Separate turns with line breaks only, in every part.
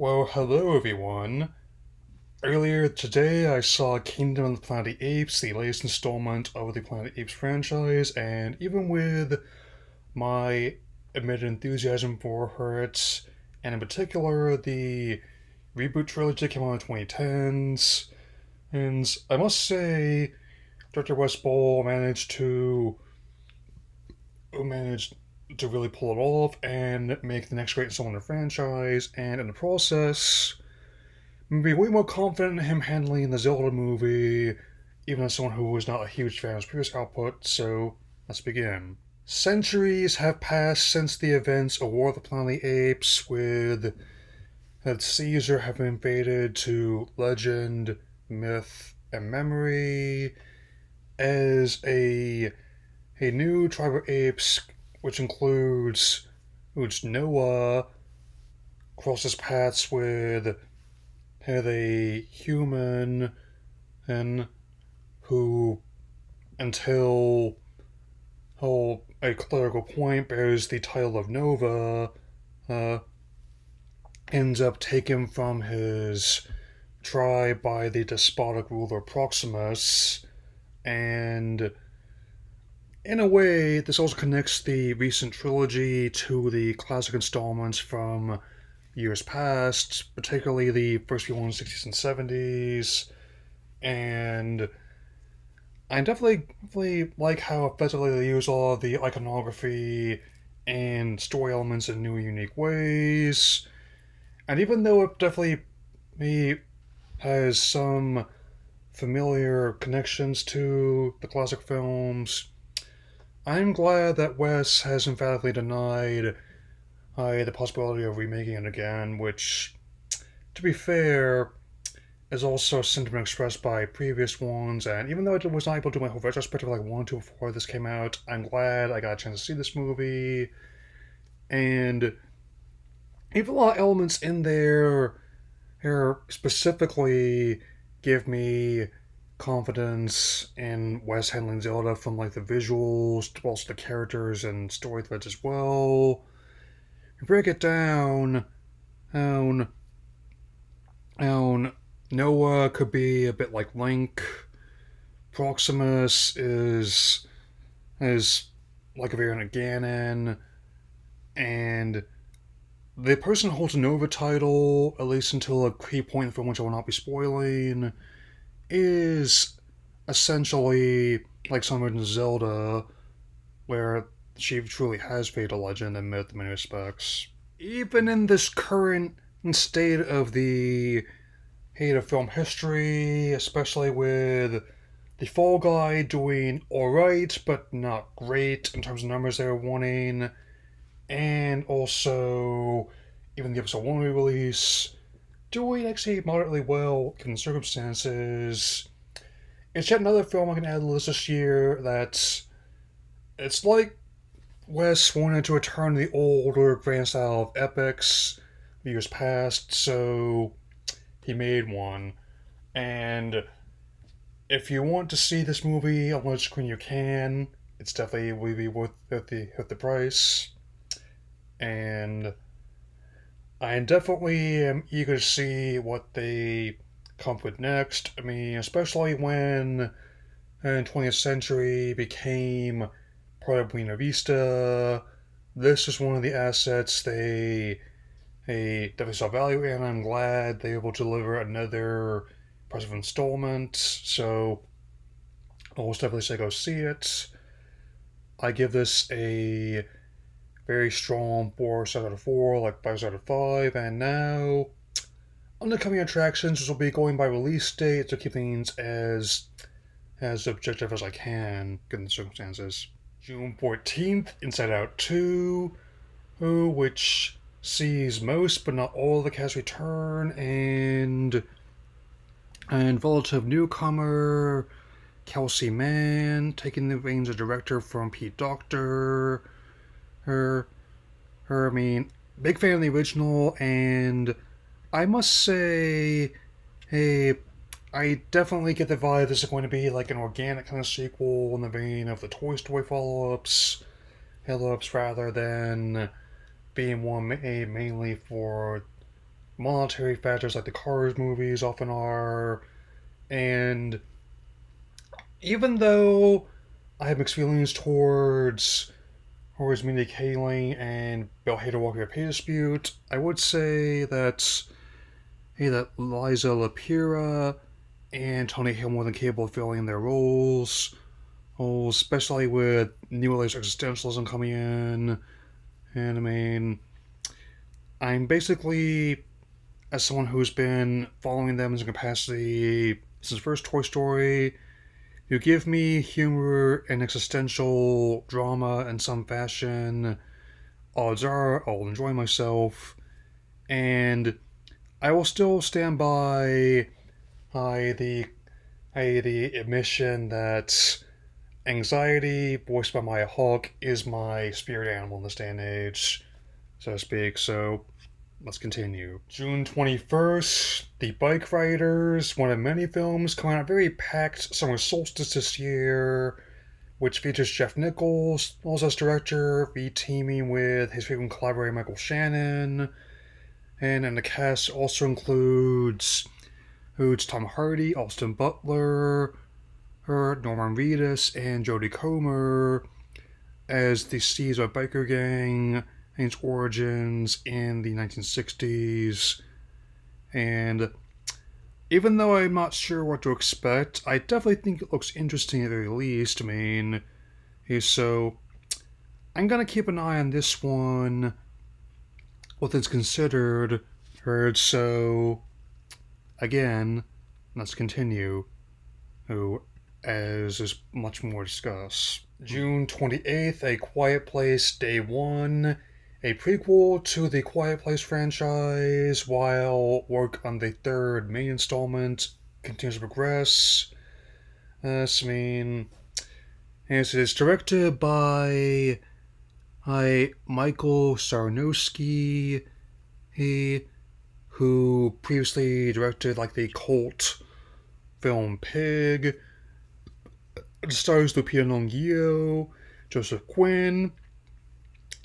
Well, hello everyone. Earlier today, I saw Kingdom of the Planet of the Apes, the latest installment of the Planet of the Apes franchise, and even with my admitted enthusiasm for it, and in particular the reboot trilogy that came out in the 2010s, and I must say, Director Wes Ball managed to really pull it off and make the next great installment of the franchise, and in the process, be way more confident in him handling the Zelda movie, even as someone who was not a huge fan of his previous output, so let's begin. Centuries have passed since the events of War of the Planet of the Apes, with Caesar having invaded to legend, myth, and memory, as a new tribe of apes, which includes Noah, crosses paths with a human and who, until a clerical point, bears the title of Nova, uh, ends up taken from his tribe by the despotic ruler Proximus, and in a way, this also connects the recent trilogy to the classic installments from years past, particularly the first few ones, 60s and 70s, and I definitely like how effectively they use all of the iconography and story elements in new, unique ways. And even though it definitely has some familiar connections to the classic films, I'm glad that Wes has emphatically denied the possibility of remaking it again, which, to be fair, is also a sentiment expressed by previous ones, and even though I was not able to do my whole retrospective like 1 or 2 before this came out, I'm glad I got a chance to see this movie, and even a lot of elements in there here specifically give me confidence in Wes handling Zelda, from like the visuals to also the characters and story threads as well. You break it down, how, how Noah could be a bit like Link. Proximus is like a variant of Ganon, and the person who holds a Nova title, at least until a key point from which I will not be spoiling, is essentially like someone in Zelda, where she truly has faded a legend and myth in many respects. Even in this current state of the hate of film history, especially with the Fall Guy doing alright, but not great in terms of numbers they were wanting, and also even the episode 1 re-release doing actually moderately well given the circumstances. It's yet another film I can add to the list this year that's it's like Wes wanted to return to the older grand style of epics of years past, so he made one. And if you want to see this movie on which screen you can, it's definitely will be worth the price. And I definitely am eager to see what they come up with next. I mean, especially when 20th Century became part of Buena Vista. This is one of the assets they definitely saw value in. I'm glad they were able to deliver another impressive installment. So I'll most definitely say go see it. I give this a very strong 4 out of 4, like 5 out of 5. And now, on the coming attractions, which will be going by release date to keep things as objective as I can, given the circumstances. June 14th, Inside Out 2, which sees most but not all of the cast return, and relative newcomer Kelsey Mann taking the reins of director from Pete Docter. I mean, big fan of the original, and I must say, hey, I definitely get the vibe this is going to be like an organic kind of sequel in the vein of the Toy Story follow-ups, rather than being one made mainly for monetary factors like the Cars movies often are. And even though I have mixed feelings towards Mindy Kaling and Bill Hader Walker Pay dispute, I would say that Liza Lapira and Tony Hill more than capable of filling their roles. Oh, especially with new age existentialism coming in. And I'm basically, as someone who's been following them in capacity since first Toy Story, you give me humor and existential drama in some fashion, odds are I'll enjoy myself, and I will still stand by I, the the admission that anxiety, voiced by Maya Hawke, is my spirit animal in this day and age, so to speak. So let's continue. June 21st, The Bike Riders, one of many films coming out very packed summer solstice this year, which features Jeff Nichols as director, re-teaming with his frequent collaborator Michael Shannon, and the cast also includes Tom Hardy, Austin Butler, Norman Reedus, and Jodie Comer as the seeds of a biker gang and its origins in the 1960s. And even though I'm not sure what to expect, I definitely think it looks interesting at the very least. So I'm gonna keep an eye on this one, all things considered. So again, let's continue. As is much more discussed. June 28th, A Quiet Place Day 1, a prequel to the Quiet Place franchise, while work on the third main installment continues to progress. Yes, it is directed by Michael Sarnowski, who previously directed the cult film Pig. It stars Lupita Nyong'o, Joseph Quinn,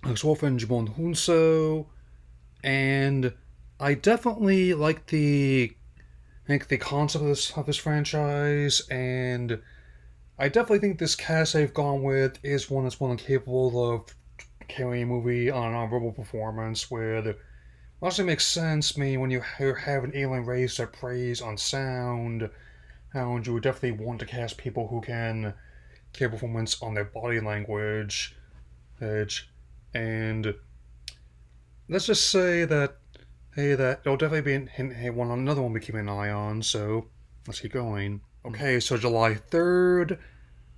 Alex Wolff, and Jimon Hunso, and I definitely like the concept of this franchise, and I definitely think this cast they've gone with is one that's more than capable of carrying a movie on an verbal performance. With honestly makes sense. When you have an alien race that preys on sound, and you would definitely want to cast people who can carry performance on their body language, and let's just say that it'll definitely be another one we keep an eye on. So let's keep going. Okay, so July 3rd,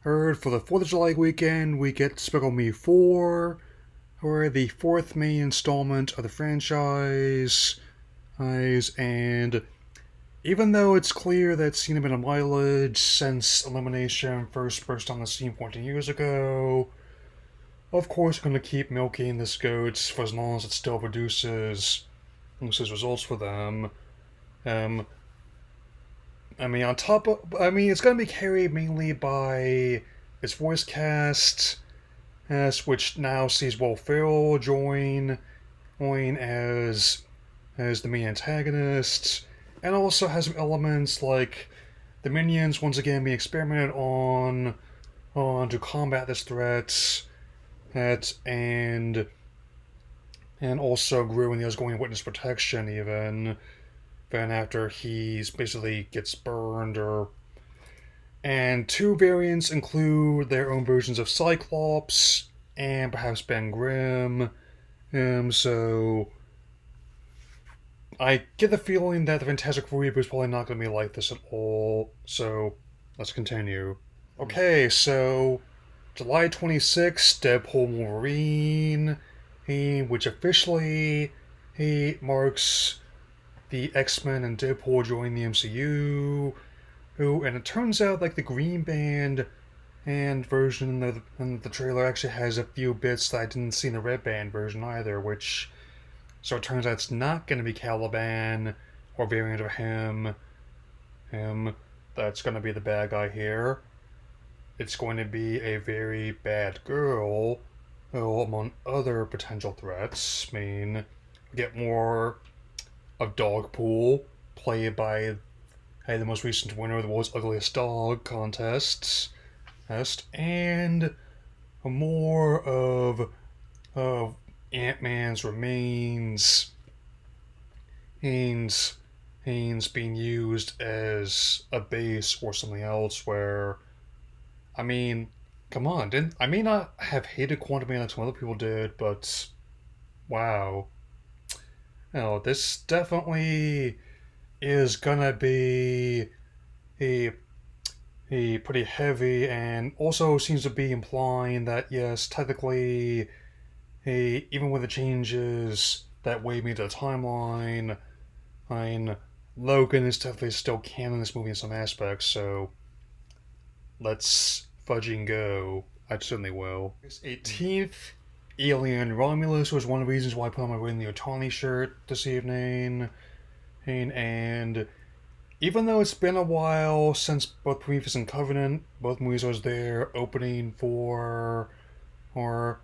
for the 4th of July weekend, we get Despicable Me 4, or the fourth main installment of the franchise, and even though it's clear that it's seen a bit of mileage since Elimination first burst on the scene 14 years ago, of course we're going to keep milking this goat for as long as it still produces results for them. It's going to be carried mainly by its voice cast, which now sees Will Ferrell join as the main antagonist, and also has some elements like the minions once again being experimented on to combat this threat, and also Gru and the others going witness protection even after he's basically gets burned. And two variants include their own versions of Cyclops and perhaps Ben Grimm. So I get the feeling that the Fantastic Four reboot is probably not going to be like this at all. So let's continue. Okay, so July 26th, Deadpool Wolverine, which officially marks the X-Men and Deadpool joining the MCU. And it turns out the Green Band and version in the trailer actually has a few bits that I didn't see in the Red Band version either, so it turns out it's not going to be Caliban or variant of him that's going to be the bad guy here. It's going to be a very bad girl, among other potential threats. We get more of Dogpool, played by the most recent winner of the World's Ugliest Dog contests, and more of Ant-Man's remains, Haynes, being used as a base or something else. Where, I mean, come on, didn't I may not have hated Quantum like some other people did, but wow, this definitely is gonna be a pretty heavy, and also seems to be implying that yes, technically, even with the changes that wave me to the timeline, I mean, Logan is definitely still canon in this movie in some aspects. So let's fudging go. I certainly will. 18th, Alien Romulus was one of the reasons why I put on my Win the Otani shirt this evening. And even though it's been a while since both Prometheus and Covenant, both movies was there opening for, or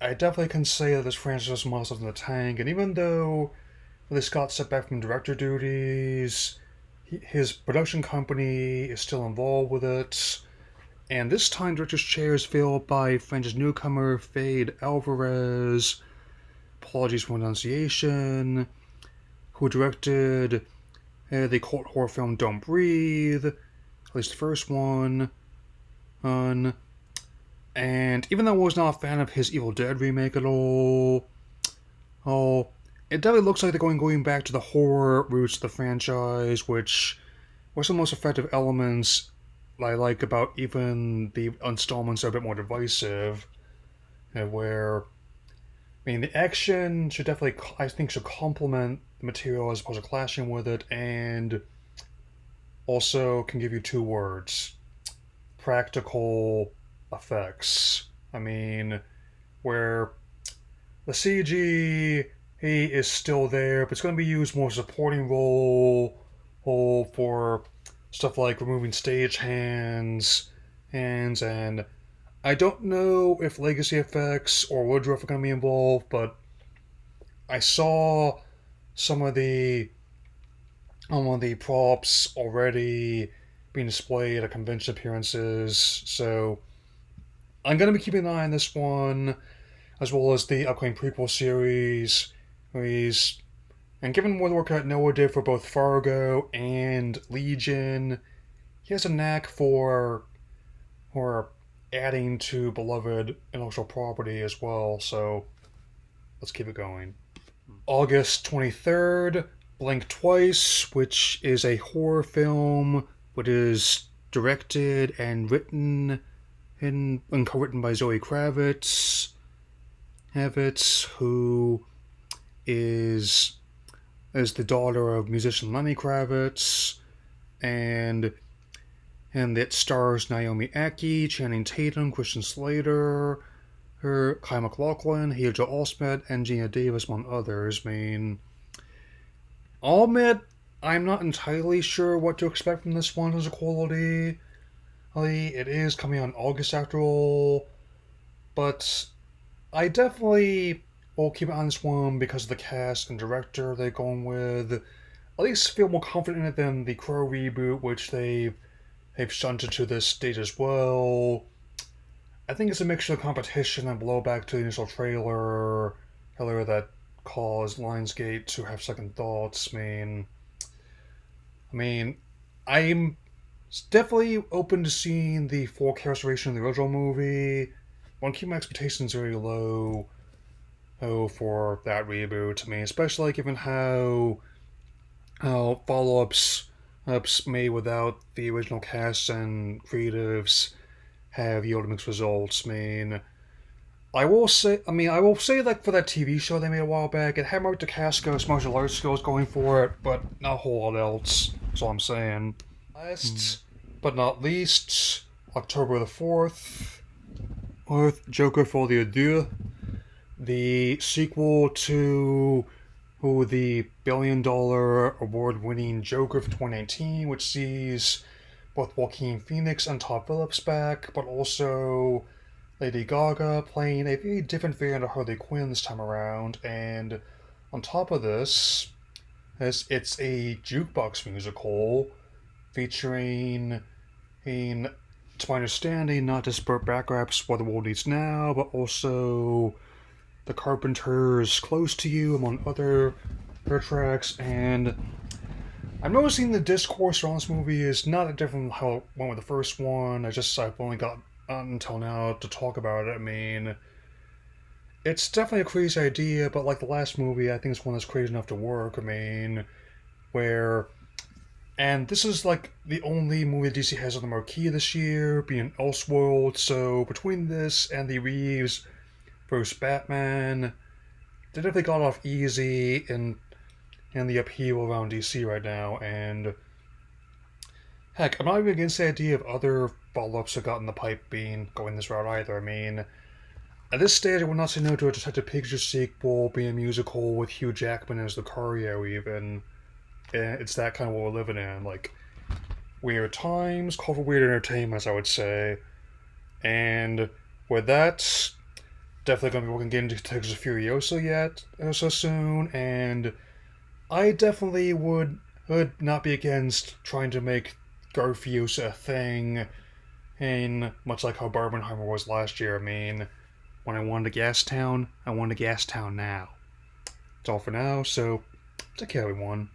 I definitely can say that this franchise has some stuff in the tank. And even though Scott stepped back from director duties, his production company is still involved with it. And this time, director's chair is filled by franchise newcomer Fade Alvarez. Apologies for pronunciation. Who directed the cult horror film Don't Breathe, at least the first one. And even though I was not a fan of his Evil Dead remake at all, it definitely looks like they're going back to the horror roots of the franchise, which were some of the most effective elements I like about even the installments are a bit more divisive, where, I mean, the action should definitely, I think, should complement the material as opposed to clashing with it, and also can give you two words: practical effects. I mean, where the CG is still there, but it's going to be used more as a supporting role for stuff like removing stage and I don't know if legacy effects or woodruff are going to be involved, but I saw some of the props already being displayed at convention appearances, so I'm going to be keeping an eye on this one, as well as the upcoming prequel series. And given what work that Noah did for both Fargo and Legion, he has a knack for adding to beloved intellectual property as well, so let's keep it going. August 23rd, Blink Twice, which is a horror film, which is directed and written and co-written by Zoe Kravitz, who is the daughter of musician Lenny Kravitz, and it stars Naomi Ackie, Channing Tatum, Christian Slater, Kyle MacLachlan, Heirdre Alsmet, and Gina Davis, among others. I mean, I'll admit, I'm not entirely sure what to expect from this one as a quality. It is coming out in August after all, but I definitely will keep an eye on this one because of the cast and director they're going with. At least feel more confident in it than the Crow reboot, which they've shunted to this stage as well. I think it's a mixture of competition and blowback to the initial trailer that caused Lionsgate to have second thoughts. I mean, I'm definitely open to seeing the 4K restoration of the original movie. I want to keep my expectations very low for that reboot. I mean, especially given how follow-ups made without the original cast and creatives have yielded mixed results. I will say like for that TV show they made a while back, it had Mark DeCasco's martial arts skills going for it, but not a whole lot else. That's all I'm saying. Last but not least, October the 4th, Joker for the Adieu, the sequel to the billion-dollar award-winning Joker for 2019, which sees both Joaquin Phoenix and Todd Phillips back, but also Lady Gaga playing a very different variant of Harley Quinn this time around. And on top of this, as it's a jukebox musical featuring, in, to my understanding, not just Burt Bacharach's What the World Needs Now, but also The Carpenters' Close to You, among other her tracks. And I'm noticing the discourse around this movie is not that different from how it went with the first one. I've only got until now to talk about it. I mean, it's definitely a crazy idea, but like the last movie, I think it's one that's crazy enough to work. I mean, where, and this is like the only movie DC has on the marquee this year, being Elseworld. So between this and the Reeves versus Batman, they definitely got off easy in the upheaval around DC right now. And heck, I'm not even against the idea of other follow-ups that got in the pipe being going this route either. I mean, at this stage, I would not say no to a Detective Pikachu sequel being a musical with Hugh Jackman as Lucario, even. It's that kind of what we're living in. Like, weird times, call for weird entertainment, I would say. And with that, definitely going to be looking into Detectives Furiosa yet, so soon. And I definitely would not be against trying to make Garfiosa a thing, and much like how Barbenheimer was last year. I mean, when I wanted a gas town, I want a gas town now. That's all for now, so take care, everyone.